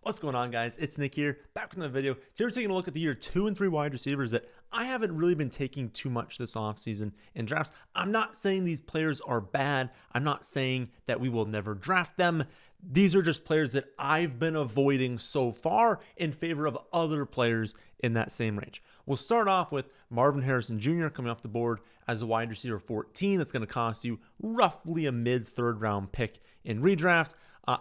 What's going on, guys? It's Nick here, back with another video. Today we're taking a look at the year 2 and 3 wide receivers that I haven't really been taking too much this offseason in drafts. I'm not saying these players are bad. I'm not saying that we will never draft them. These are just players that I've been avoiding so far in favor of other players in that same range. We'll start off with Marvin Harrison Jr. coming off the board as a wide receiver 14. That's going to cost you roughly a mid-third round pick in redraft.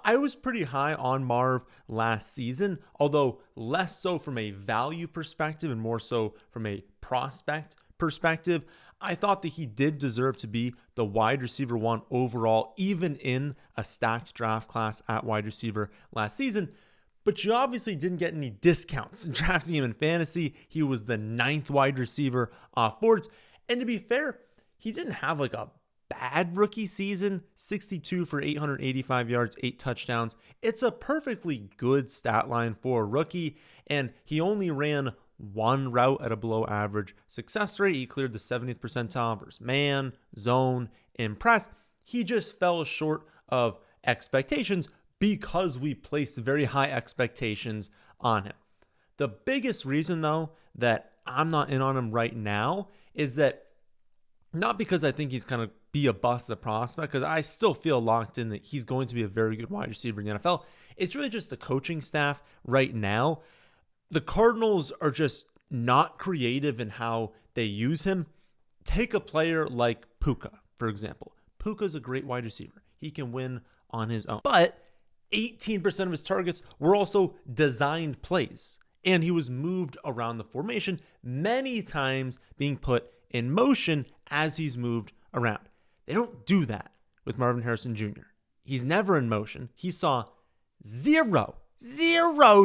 I was pretty high on Marv last season, although less so from a value perspective and more so from a prospect perspective. I thought that he did deserve to be the wide receiver 1 overall, even in a stacked draft class at wide receiver last season. But you obviously didn't get any discounts in drafting him in fantasy. He was the 9th wide receiver off boards. And to be fair, he didn't have like a bad rookie season. 62 for 885 yards, 8 touchdowns. It's a perfectly good stat line for a rookie, and he only ran one route at a below average success rate. He cleared the 70th percentile versus man, zone, and press. He just fell short of expectations because we placed very high expectations on him. The biggest reason, though, that I'm not in on him right now is that not because I think he's kind of be a bust, a prospect, because I still feel locked in that he's going to be a very good wide receiver in the NFL. It's really just the coaching staff right now. The Cardinals are just not creative in how they use him. Take a player like Puka, for example. Puka's a great wide receiver. He can win on his own. But 18% of his targets were also designed plays, and he was moved around the formation, many times being put in motion as he's moved around. They don't do that with Marvin Harrison Jr. He's never in motion. He saw zero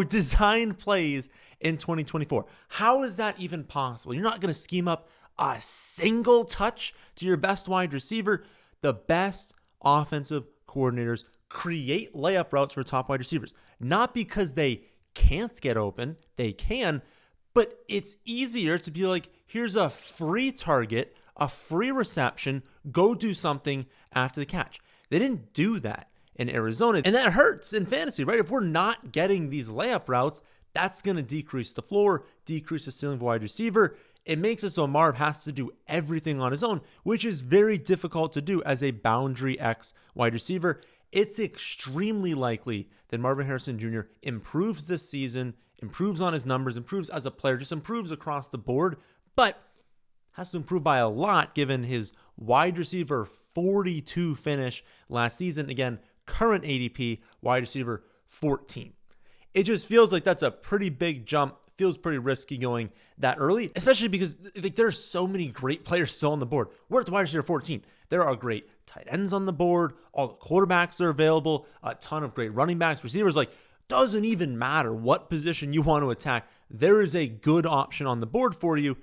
designed plays in 2024. How is that even possible? You're not going to scheme up a single touch to your best wide receiver. The best offensive coordinators create layup routes for top wide receivers, not because they can't get open. They can, but it's easier to be like, here's a free target, a free reception, go do something after the catch. They didn't do that in Arizona, and that hurts in fantasy, right? If we're not getting these layup routes, that's going to decrease the floor, decrease the ceiling of wide receiver. It makes it so Marv has to do everything on his own, which is very difficult to do as a boundary X wide receiver. It's extremely likely that Marvin Harrison Jr. improves this season, improves on his numbers, improves as a player, just improves across the board, but has to improve by a lot given his wide receiver 42 finish last season. Again, current ADP, wide receiver 14. It just feels like that's a pretty big jump. Feels pretty risky going that early, especially because there's so many great players still on the board. We're at the wide receiver 14. There are great tight ends on the board. All the quarterbacks are available. A ton of great running backs, receivers. Doesn't even matter what position you want to attack. There is a good option on the board for you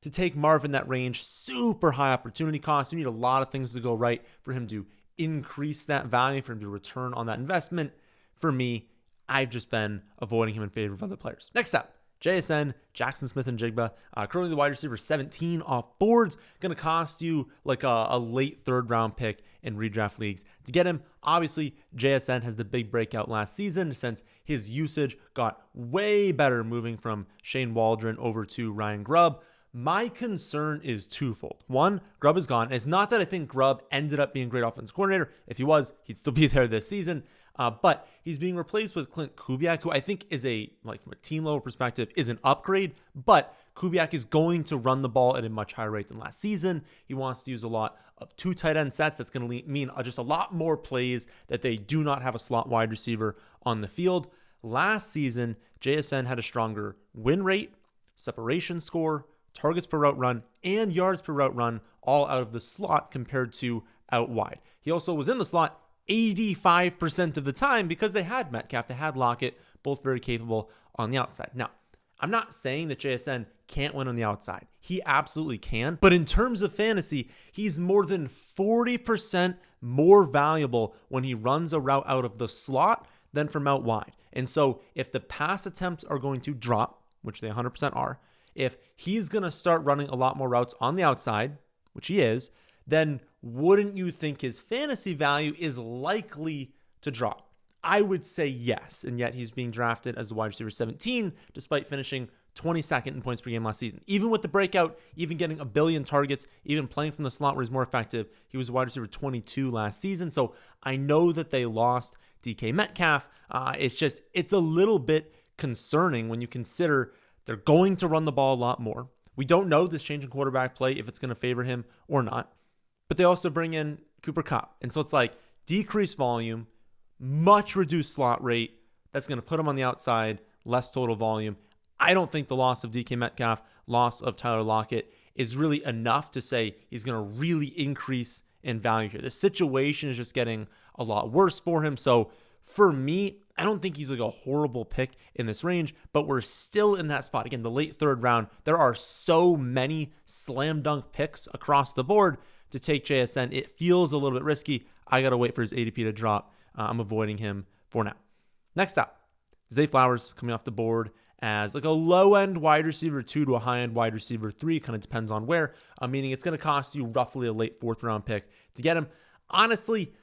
to take Marv in that range. Super high opportunity cost. You need a lot of things to go right for him to increase that value, for him to return on that investment. For me, I've just been avoiding him in favor of other players. Next up, Jaxon Smith-Njigba, currently the wide receiver 17 off boards, going to cost you like a late third round pick in redraft leagues. To get him, obviously, JSN has the big breakout last season since his usage got way better moving from Shane Waldron over to Ryan Grubb. My concern is twofold. One, Grubb is gone. It's not that I think Grubb ended up being a great offensive coordinator. If he was, he'd still be there this season. But he's being replaced with Klint Kubiak, who I think is from a team level perspective, is an upgrade. But Kubiak is going to run the ball at a much higher rate than last season. He wants to use a lot of 2 tight end sets. That's going to mean just a lot more plays that they do not have a slot wide receiver on the field. Last season, JSN had a stronger win rate, separation score, targets per route run, and yards per route run, all out of the slot compared to out wide. He also was in the slot 85% of the time because they had Metcalf, they had Lockett, both very capable on the outside. Now, I'm not saying that JSN can't win on the outside. He absolutely can. But in terms of fantasy, he's more than 40% more valuable when he runs a route out of the slot than from out wide. And so if the pass attempts are going to drop, which they 100% are, if he's going to start running a lot more routes on the outside, which he is, then wouldn't you think his fantasy value is likely to drop? I would say yes, and yet he's being drafted as the wide receiver 17, despite finishing 22nd in points per game last season. Even with the breakout, even getting a billion targets, even playing from the slot where he's more effective, he was wide receiver 22 last season. So I know that they lost DK Metcalf. It's a little bit concerning when you consider they're going to run the ball a lot more. We don't know this change in quarterback play, if it's going to favor him or not. But they also bring in Cooper Kupp. And so it's like decreased volume, much reduced slot rate. That's going to put him on the outside, less total volume. I don't think the loss of DK Metcalf, loss of Tyler Lockett is really enough to say he's going to really increase in value here. The situation is just getting a lot worse for him. So for me, I don't think he's like a horrible pick in this range, but we're still in that spot. Again, the late third round, there are so many slam dunk picks across the board to take JSN. It feels a little bit risky. I got to wait for his ADP to drop. I'm avoiding him for now. Next up, Zay Flowers coming off the board as like a low-end wide receiver 2 to a high-end wide receiver 3. Kind of depends on where, meaning it's going to cost you roughly a late fourth-round pick to get him. Honestly,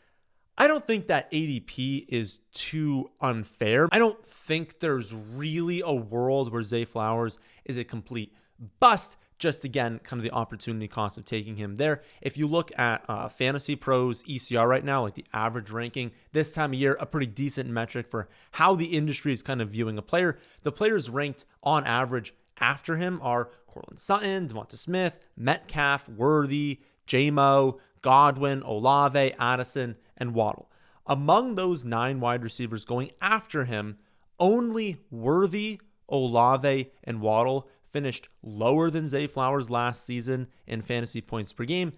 I don't think that ADP is too unfair. I don't think there's really a world where Zay Flowers is a complete bust. Just again, kind of the opportunity cost of taking him there. If you look at Fantasy Pros ECR right now, like the average ranking this time of year, a pretty decent metric for how the industry is kind of viewing a player. The players ranked on average after him are Courtland Sutton, Devonta Smith, Metcalf, Worthy, J-Mo, Godwin, Olave, Addison, and Waddle. Among those 9 wide receivers going after him, only Worthy, Olave, and Waddle finished lower than Zay Flowers last season in fantasy points per game.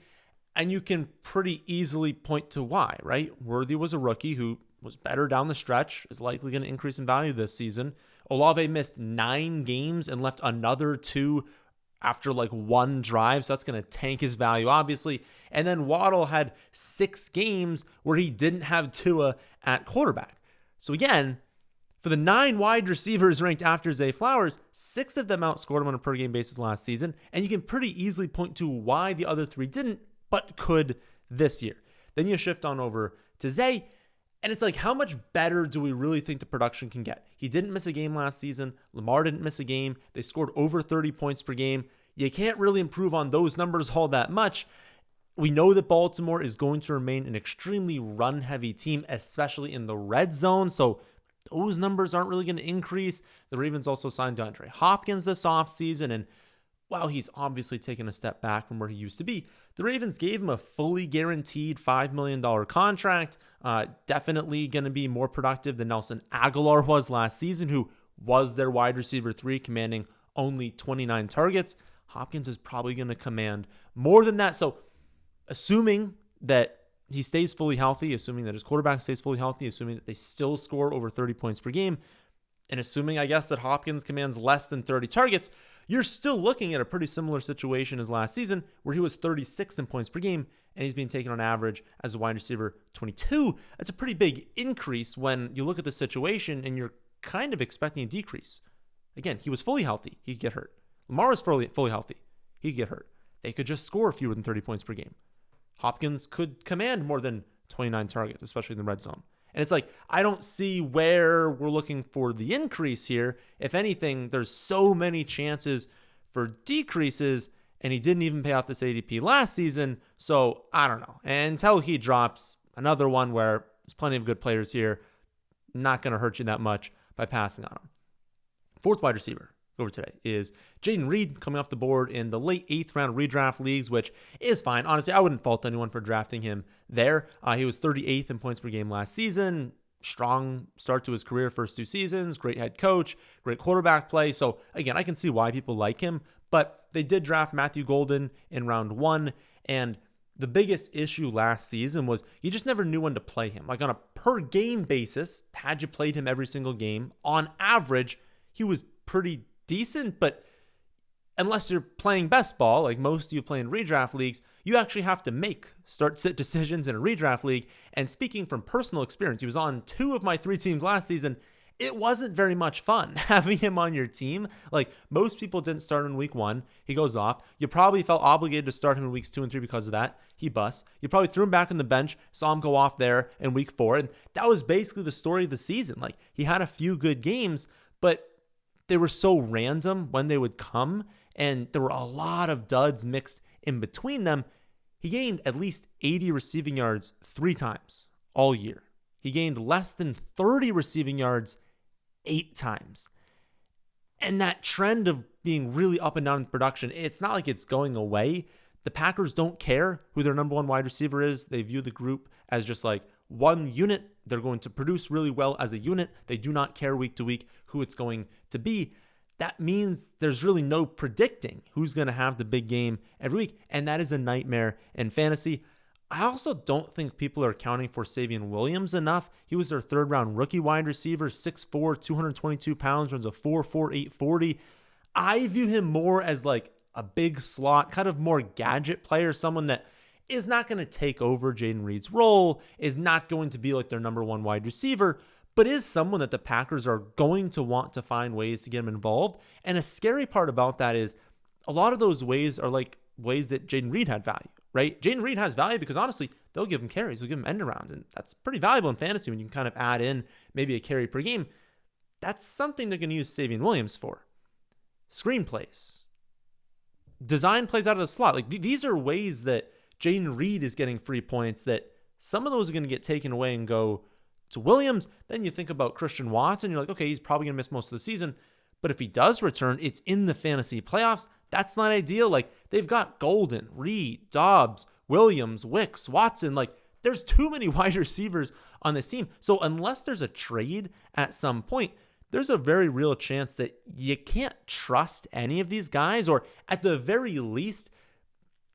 And you can pretty easily point to why, right? Worthy was a rookie who was better down the stretch, is likely going to increase in value this season. Olave missed 9 games and left another 2 after like 1 drive. So that's going to tank his value, obviously. And then Waddle had 6 games where he didn't have Tua at quarterback. So again, for the 9 wide receivers ranked after Zay Flowers, 6 of them outscored him on a per game basis last season. And you can pretty easily point to why the other 3 didn't, but could this year. Then you shift on over to Zay, and it's like, how much better do we really think the production can get? He didn't miss a game last season. Lamar didn't miss a game. They scored over 30 points per game. You can't really improve on those numbers all that much. We know that Baltimore is going to remain an extremely run-heavy team, especially in the red zone. So those numbers aren't really going to increase. The Ravens also signed DeAndre Hopkins this offseason, and while he's obviously taken a step back from where he used to be, the Ravens gave him a fully guaranteed $5 million contract. Definitely going to be more productive than Nelson Aguilar was last season, who was their wide receiver 3, commanding only 29 targets. Hopkins is probably going to command more than that. So assuming that he stays fully healthy, assuming that his quarterback stays fully healthy, assuming that they still score over 30 points per game, and assuming, I guess, that Hopkins commands less than 30 targets, you're still looking at a pretty similar situation as last season, where he was 36th in points per game, and he's being taken on average as a wide receiver 22. That's a pretty big increase when you look at the situation and you're kind of expecting a decrease. Again, he was fully healthy. He could get hurt. Lamar was fully healthy. He could get hurt. They could just score fewer than 30 points per game. Hopkins could command more than 29 targets, especially in the red zone. And it's like, I don't see where we're looking for the increase here. If anything, there's so many chances for decreases, and he didn't even pay off this ADP last season. So I don't know. Until he drops another one where there's plenty of good players here, not going to hurt you that much by passing on him. 4th wide receiver over today is Jayden Reed, coming off the board in the late 8th round redraft leagues, which is fine. Honestly, I wouldn't fault anyone for drafting him there. He was 38th in points per game last season. Strong start to his career, first 2 seasons. Great head coach, great quarterback play. So again, I can see why people like him, but they did draft Matthew Golden in round 1. And the biggest issue last season was you just never knew when to play him. Like on a per game basis, had you played him every single game, on average, he was pretty decent, but unless you're playing best ball, like most of you play in redraft leagues, you actually have to make start-sit decisions in a redraft league. And speaking from personal experience, he was on 2 of my 3 teams last season. it wasn't very much fun having him on your team. Like, most people didn't start in week 1. He goes off. You probably felt obligated to start him in weeks 2 and 3 because of that. He busts. You probably threw him back on the bench, saw him go off there in week 4. And that was basically the story of the season. Like, he had a few good games, but they were so random when they would come. And there were a lot of duds mixed in between them. He gained at least 80 receiving yards 3 times all year. He gained less than 30 receiving yards 8 times. And that trend of being really up and down in production, it's not like it's going away. The Packers don't care who their number 1 wide receiver is. They view the group as just like one unit. They're going to produce really well as a unit. They do not care week to week who it's going to be. That means there's really no predicting who's going to have the big game every week. And that is a nightmare in fantasy. I also don't think people are accounting for Savion Williams enough. He was their 3rd round rookie wide receiver, 6'4", 222 pounds, runs a 4.4, 840. I view him more as like a big slot, kind of more gadget player, someone that is not going to take over Jayden Reed's role, is not going to be like their number 1 wide receiver, but is someone that the Packers are going to want to find ways to get him involved. And a scary part about that is a lot of those ways are like ways that Jayden Reed had value, right? Jayden Reed has value because honestly, they'll give him carries, they'll give him end arounds, and that's pretty valuable in fantasy when you can kind of add in maybe a carry per game. That's something they're going to use Savion Williams for. Screenplays, design plays out of the slot. Like, these are ways that Jayden Reed is getting free points that some of those are going to get taken away and go to Williams. Then you think about Christian Watson, you're like, okay, he's probably going to miss most of the season. But if he does return, it's in the fantasy playoffs. That's not ideal. Like, they've got Golden, Reed, Dobbs, Williams, Wicks, Watson. Like, there's too many wide receivers on this team. So unless there's a trade at some point, there's a very real chance that you can't trust any of these guys, or at the very least,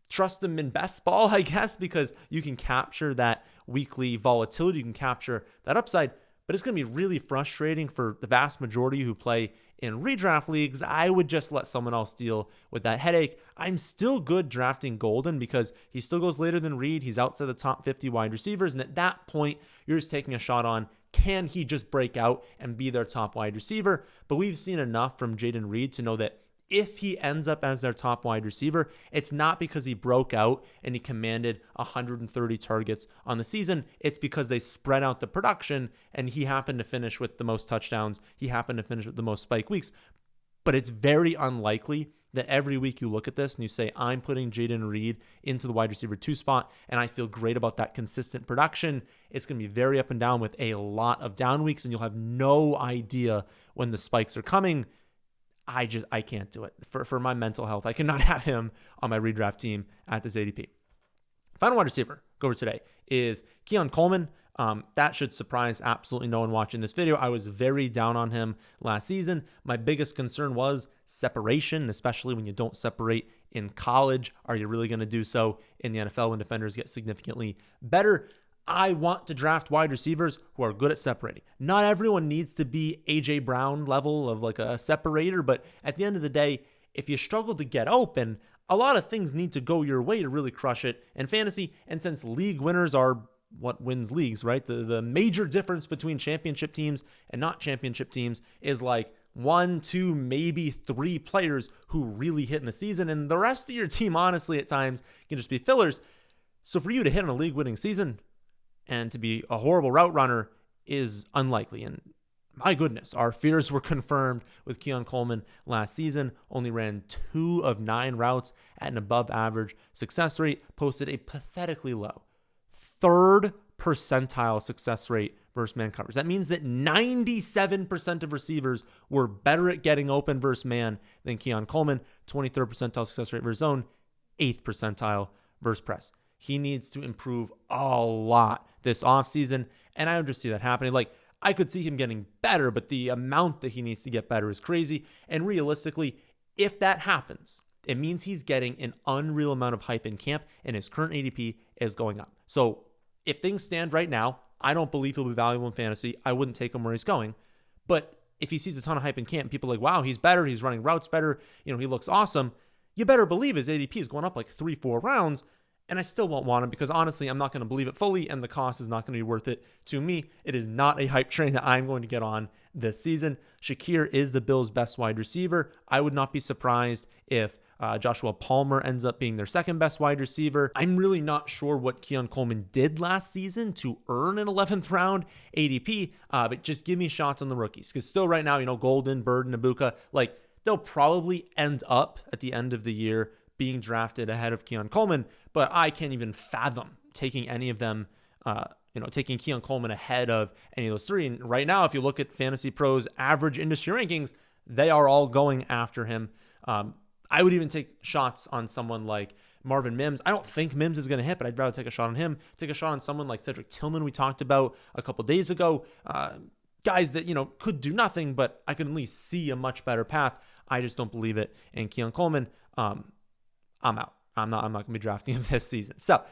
trust them in best ball, I guess, because you can capture that weekly volatility, you can capture that upside, but it's going to be really frustrating for the vast majority who play in redraft leagues. I would just let someone else deal with that headache. I'm still good drafting Golden because he still goes later than Reed. He's outside the top 50 wide receivers, and at that point, you're just taking a shot on, can he just break out and be their top wide receiver? But we've seen enough from Jayden Reed to know that if he ends up as their top wide receiver, it's not because he broke out and he commanded 130 targets on the season. It's because they spread out the production and he happened to finish with the most touchdowns. He happened to finish with the most spike weeks. But it's very unlikely that every week you look at this and you say, I'm putting Jayden Reed into the wide receiver 2 spot and I feel great about that consistent production. It's going to be very up and down with a lot of down weeks, and you'll have no idea when the spikes are coming. I can't do it. For my mental health, I cannot have him on my redraft team at this ADP. Final wide receiver go over today is Keon Coleman. That should surprise absolutely no one watching this video. I was very down on him last season. My biggest concern was separation, especially when you don't separate in college. Are you really going to do so in the NFL when defenders get significantly better? I want to draft wide receivers who are good at separating. Not everyone needs to be A.J. Brown level of like a separator, but at the end of the day, if you struggle to get open, a lot of things need to go your way to really crush it in fantasy. And since league winners are what wins leagues, right? The major difference between championship teams and not championship teams is like 1, 2, maybe 3 players who really hit in a season. And the rest of your team, honestly, at times can just be fillers. So for you to hit in a league winning season and to be a horrible route runner is unlikely. And my goodness, our fears were confirmed with Keon Coleman last season. Only ran 2 of 9 routes at an above average success rate, posted a pathetically low 3rd percentile success rate versus man coverage. That means that 97% of receivers were better at getting open versus man than Keon Coleman. 23rd percentile success rate versus zone, 8th percentile versus press. He needs to improve a lot this offseason, and I don't just see that happening. Like, I could see him getting better, but the amount that he needs to get better is crazy. And realistically, if that happens, it means he's getting an unreal amount of hype in camp, and his current ADP is going up. So if things stand right now, I don't believe he'll be valuable in fantasy. I wouldn't take him where he's going. But if he sees a ton of hype in camp, people are like, wow, he's better, he's running routes better, he looks awesome, you better believe his ADP is going up like 3-4 rounds. And I still won't want him because honestly, I'm not going to believe it fully and the cost is not going to be worth it to me. It is not a hype train that I'm going to get on this season. Shakir is the Bills' best wide receiver. I would not be surprised if Joshua Palmer ends up being their second best wide receiver. I'm really not sure what Keon Coleman did last season to earn an 11th round ADP, but just give me shots on the rookies. Because still right now, Golden, Bird, and Ibuka, like they'll probably end up at the end of the year being drafted ahead of Keon Coleman, but I can't even fathom taking any of them, taking Keon Coleman ahead of any of those three. And right now, if you look at Fantasy Pros average industry rankings, they are all going after him. I would even take shots on someone like Marvin Mims. I don't think Mims is going to hit, but I'd rather take a shot on him. Take a shot on someone like Cedric Tillman we talked about a couple days ago. Guys that, could do nothing, but I can at least see a much better path. I just don't believe it. And Keon Coleman, I'm out. I'm not going to be drafting him this season. So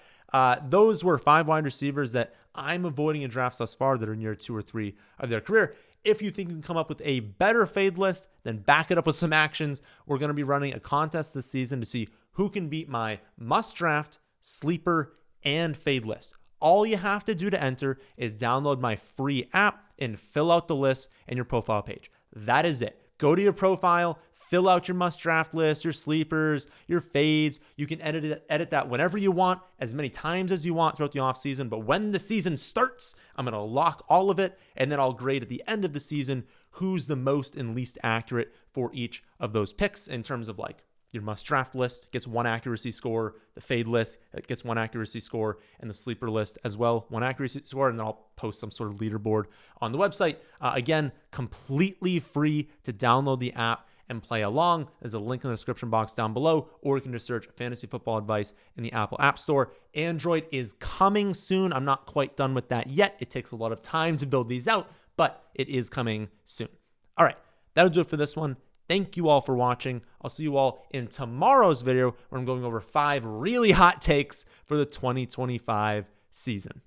those were 5 wide receivers that I'm avoiding in drafts thus far that are near 2 or 3 of their career. If you think you can come up with a better fade list, then back it up with some actions. We're going to be running a contest this season to see who can beat my must draft, sleeper, and fade list. All you have to do to enter is download my free app and fill out the list in your profile page. That is it. Go to your profile, fill out your must draft list, your sleepers, your fades. You can edit that whenever you want, as many times as you want throughout the offseason. But when the season starts, I'm going to lock all of it, and then I'll grade at the end of the season who's the most and least accurate for each of those picks in terms of like your must draft list gets 1 accuracy score, the fade list gets 1 accuracy score, and the sleeper list as well, 1 accuracy score. And then I'll post some sort of leaderboard on the website. Again, completely free to download the app and play along. There's a link in the description box down below, or you can just search Fantasy Football Advice in the Apple App Store. Android is coming soon. I'm not quite done with that yet. It takes a lot of time to build these out, but it is coming soon. All right, that'll do it for this one. Thank you all for watching. I'll see you all in tomorrow's video where I'm going over 5 really hot takes for the 2025 season.